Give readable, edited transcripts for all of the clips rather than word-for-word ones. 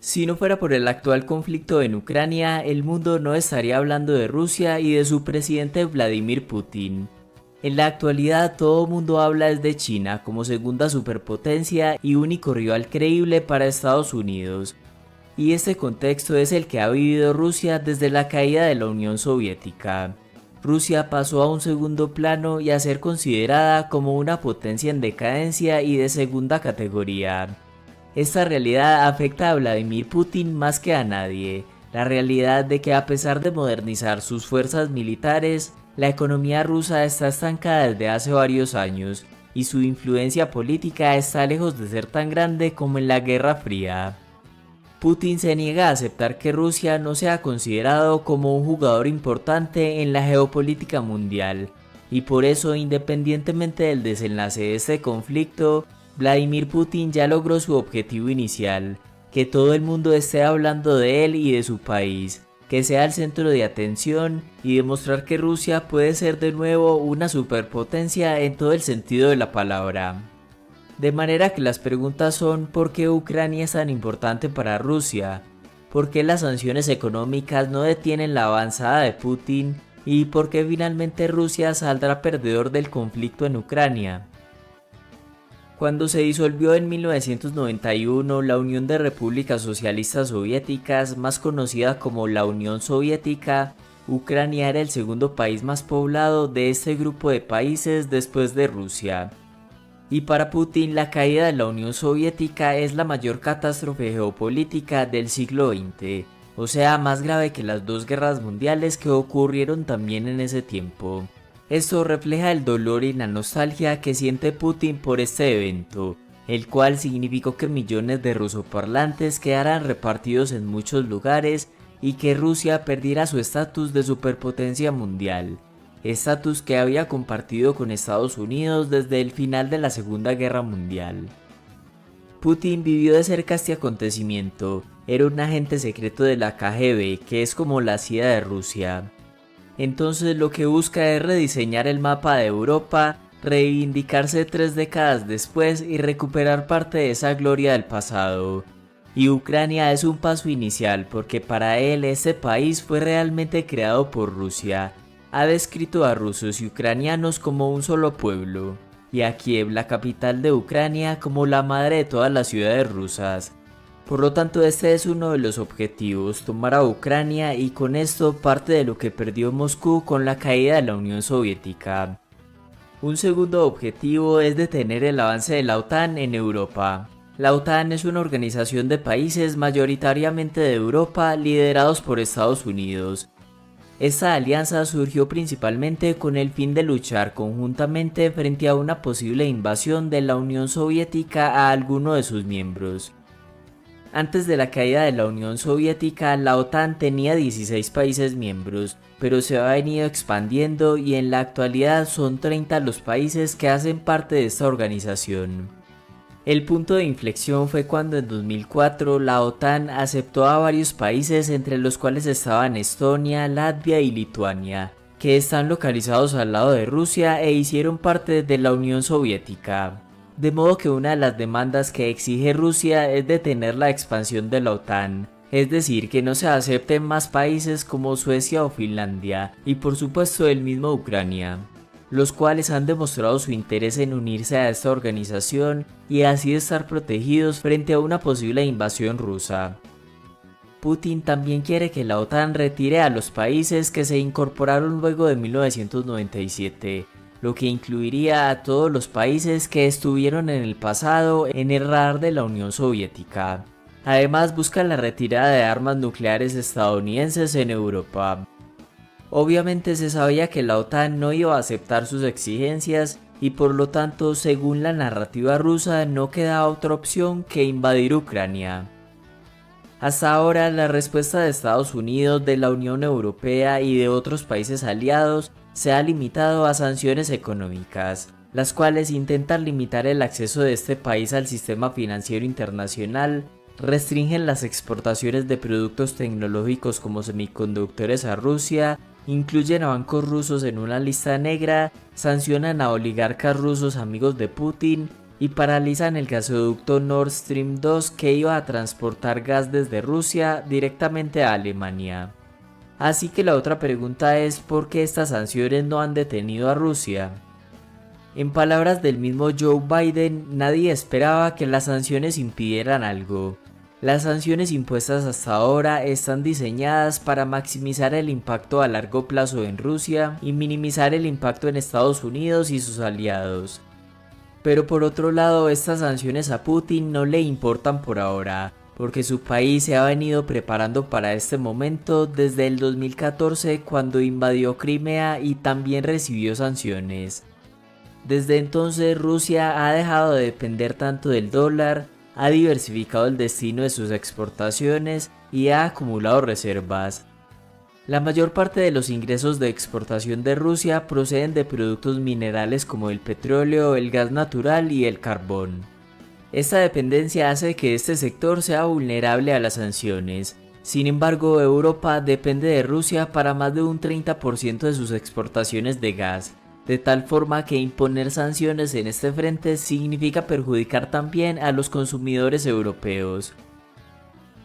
Si no fuera por el actual conflicto en Ucrania, el mundo no estaría hablando de Rusia y de su presidente Vladimir Putin. En la actualidad todo mundo habla de China como segunda superpotencia y único rival creíble para Estados Unidos. Y este contexto es el que ha vivido Rusia desde la caída de la Unión Soviética. Rusia pasó a un segundo plano y a ser considerada como una potencia en decadencia y de segunda categoría. Esta realidad afecta a Vladimir Putin más que a nadie, la realidad de que a pesar de modernizar sus fuerzas militares, la economía rusa está estancada desde hace varios años y su influencia política está lejos de ser tan grande como en la Guerra Fría. Putin se niega a aceptar que Rusia no sea considerado como un jugador importante en la geopolítica mundial, y por eso, independientemente del desenlace de este conflicto, Vladimir Putin ya logró su objetivo inicial, que todo el mundo esté hablando de él y de su país, que sea el centro de atención y demostrar que Rusia puede ser de nuevo una superpotencia en todo el sentido de la palabra. De manera que las preguntas son: ¿por qué Ucrania es tan importante para Rusia? ¿Por qué las sanciones económicas no detienen la avanzada de Putin? ¿Y por qué finalmente Rusia saldrá perdedor del conflicto en Ucrania? Cuando se disolvió en 1991 la Unión de Repúblicas Socialistas Soviéticas, más conocida como la Unión Soviética, Ucrania era el segundo país más poblado de este grupo de países después de Rusia. Y para Putin, la caída de la Unión Soviética es la mayor catástrofe geopolítica del siglo XX, o sea, más grave que las dos guerras mundiales que ocurrieron también en ese tiempo. Esto refleja el dolor y la nostalgia que siente Putin por este evento, el cual significó que millones de rusoparlantes quedaran repartidos en muchos lugares y que Rusia perdiera su estatus de superpotencia mundial, estatus que había compartido con Estados Unidos desde el final de la Segunda Guerra Mundial. Putin vivió de cerca este acontecimiento, era un agente secreto de la KGB, que es como la CIA de Rusia. Entonces lo que busca es rediseñar el mapa de Europa, reivindicarse 3 décadas después y recuperar parte de esa gloria del pasado. Y Ucrania es un paso inicial porque para él este país fue realmente creado por Rusia. Ha descrito a rusos y ucranianos como un solo pueblo, y a Kiev, la capital de Ucrania, como la madre de todas las ciudades rusas. Por lo tanto, este es uno de los objetivos, tomar a Ucrania, y con esto parte de lo que perdió Moscú con la caída de la Unión Soviética. Un segundo objetivo es detener el avance de la OTAN en Europa. La OTAN es una organización de países mayoritariamente de Europa liderados por Estados Unidos. Esta alianza surgió principalmente con el fin de luchar conjuntamente frente a una posible invasión de la Unión Soviética a alguno de sus miembros. Antes de la caída de la Unión Soviética, la OTAN tenía 16 países miembros, pero se ha venido expandiendo y en la actualidad son 30 los países que hacen parte de esta organización. El punto de inflexión fue cuando en 2004 la OTAN aceptó a varios países, entre los cuales estaban Estonia, Latvia y Lituania, que están localizados al lado de Rusia e hicieron parte de la Unión Soviética. De modo que una de las demandas que exige Rusia es detener la expansión de la OTAN, es decir, que no se acepten más países como Suecia o Finlandia, y por supuesto el mismo Ucrania, los cuales han demostrado su interés en unirse a esta organización y así estar protegidos frente a una posible invasión rusa. Putin también quiere que la OTAN retire a los países que se incorporaron luego de 1997, lo que incluiría a todos los países que estuvieron en el pasado en el radar de la Unión Soviética. Además, busca la retirada de armas nucleares estadounidenses en Europa. Obviamente se sabía que la OTAN no iba a aceptar sus exigencias y por lo tanto, según la narrativa rusa, no queda otra opción que invadir Ucrania. Hasta ahora, la respuesta de Estados Unidos, de la Unión Europea y de otros países aliados se ha limitado a sanciones económicas, las cuales intentan limitar el acceso de este país al sistema financiero internacional, restringen las exportaciones de productos tecnológicos como semiconductores a Rusia, incluyen a bancos rusos en una lista negra, sancionan a oligarcas rusos amigos de Putin y paralizan el gasoducto Nord Stream 2 que iba a transportar gas desde Rusia directamente a Alemania. Así que la otra pregunta es ¿por qué estas sanciones no han detenido a Rusia? En palabras del mismo Joe Biden, nadie esperaba que las sanciones impidieran algo. Las sanciones impuestas hasta ahora están diseñadas para maximizar el impacto a largo plazo en Rusia y minimizar el impacto en Estados Unidos y sus aliados. Pero por otro lado, estas sanciones a Putin no le importan por ahora, porque su país se ha venido preparando para este momento desde el 2014 cuando invadió Crimea y también recibió sanciones. Desde entonces Rusia ha dejado de depender tanto del dólar, ha diversificado el destino de sus exportaciones y ha acumulado reservas. La mayor parte de los ingresos de exportación de Rusia proceden de productos minerales como el petróleo, el gas natural y el carbón. Esta dependencia hace que este sector sea vulnerable a las sanciones. Sin embargo, Europa depende de Rusia para más de un 30% de sus exportaciones de gas, de tal forma que imponer sanciones en este frente significa perjudicar también a los consumidores europeos.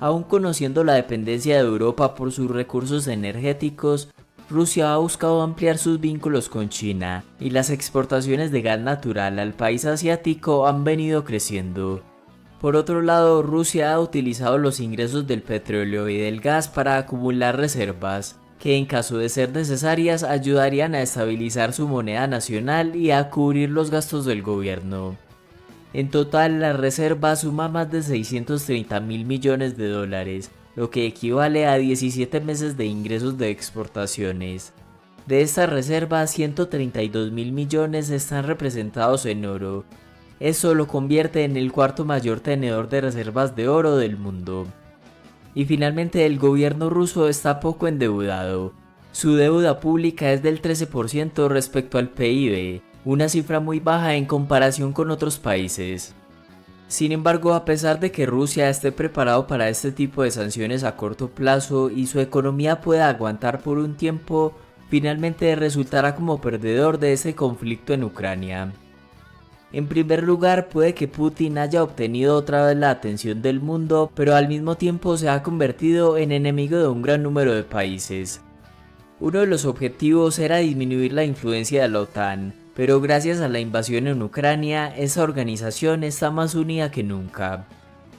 Aún conociendo la dependencia de Europa por sus recursos energéticos, Rusia ha buscado ampliar sus vínculos con China y las exportaciones de gas natural al país asiático han venido creciendo. Por otro lado, Rusia ha utilizado los ingresos del petróleo y del gas para acumular reservas, que en caso de ser necesarias ayudarían a estabilizar su moneda nacional y a cubrir los gastos del gobierno. En total, la reserva suma más de 630.000 millones de dólares, lo que equivale a 17 meses de ingresos de exportaciones. De esta reserva, 132.000 millones están representados en oro. Eso lo convierte en el cuarto mayor tenedor de reservas de oro del mundo. Y finalmente, el gobierno ruso está poco endeudado. Su deuda pública es del 13% respecto al PIB, una cifra muy baja en comparación con otros países. Sin embargo, a pesar de que Rusia esté preparado para este tipo de sanciones a corto plazo y su economía pueda aguantar por un tiempo, finalmente resultará como perdedor de este conflicto en Ucrania. En primer lugar, puede que Putin haya obtenido otra vez la atención del mundo, pero al mismo tiempo se ha convertido en enemigo de un gran número de países. Uno de los objetivos era disminuir la influencia de la OTAN, pero gracias a la invasión en Ucrania, esa organización está más unida que nunca.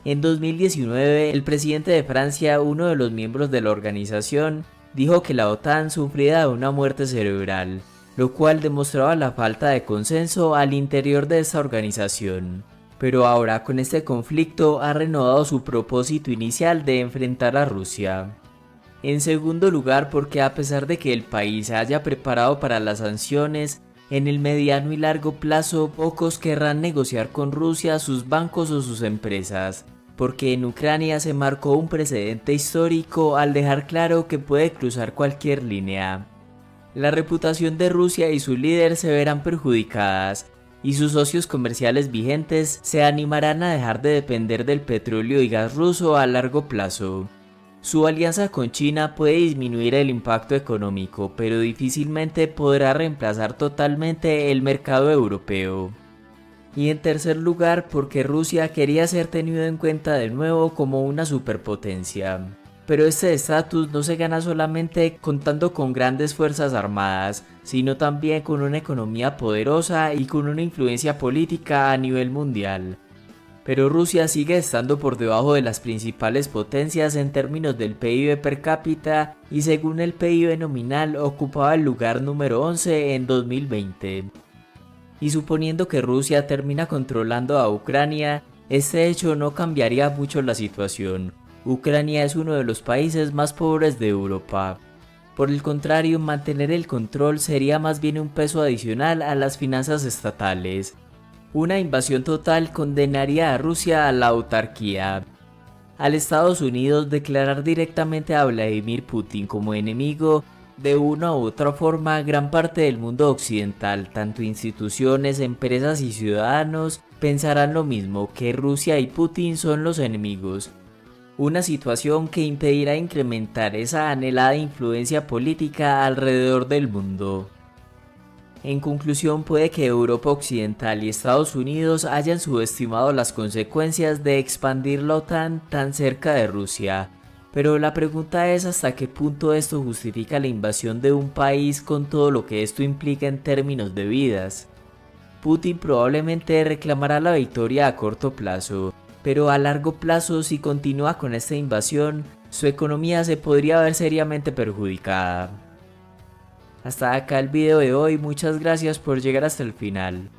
En 2019, el presidente de Francia, uno de los miembros de la organización, dijo que la OTAN sufría de una muerte cerebral, lo cual demostraba la falta de consenso al interior de esta organización. Pero ahora con este conflicto ha renovado su propósito inicial de enfrentar a Rusia. En segundo lugar, porque a pesar de que el país se haya preparado para las sanciones, en el mediano y largo plazo pocos querrán negociar con Rusia sus bancos o sus empresas, porque en Ucrania se marcó un precedente histórico al dejar claro que puede cruzar cualquier línea. La reputación de Rusia y su líder se verán perjudicadas, y sus socios comerciales vigentes se animarán a dejar de depender del petróleo y gas ruso a largo plazo. Su alianza con China puede disminuir el impacto económico, pero difícilmente podrá reemplazar totalmente el mercado europeo. Y en tercer lugar, porque Rusia quería ser tenido en cuenta de nuevo como una superpotencia. Pero este estatus no se gana solamente contando con grandes fuerzas armadas, sino también con una economía poderosa y con una influencia política a nivel mundial. Pero Rusia sigue estando por debajo de las principales potencias en términos del PIB per cápita y según el PIB nominal ocupaba el lugar número 11 en 2020. Y suponiendo que Rusia termina controlando a Ucrania, este hecho no cambiaría mucho la situación. Ucrania es uno de los países más pobres de Europa. Por el contrario, mantener el control sería más bien un peso adicional a las finanzas estatales. Una invasión total condenaría a Rusia a la autarquía. Al Estados Unidos declarar directamente a Vladimir Putin como enemigo, de una u otra forma gran parte del mundo occidental, tanto instituciones, empresas y ciudadanos, pensarán lo mismo, que Rusia y Putin son los enemigos. Una situación que impedirá incrementar esa anhelada influencia política alrededor del mundo. En conclusión, puede que Europa Occidental y Estados Unidos hayan subestimado las consecuencias de expandir la OTAN tan cerca de Rusia, pero la pregunta es hasta qué punto esto justifica la invasión de un país con todo lo que esto implica en términos de vidas. Putin probablemente reclamará la victoria a corto plazo, pero a largo plazo, si continúa con esta invasión, su economía se podría ver seriamente perjudicada. Hasta acá el video de hoy, muchas gracias por llegar hasta el final.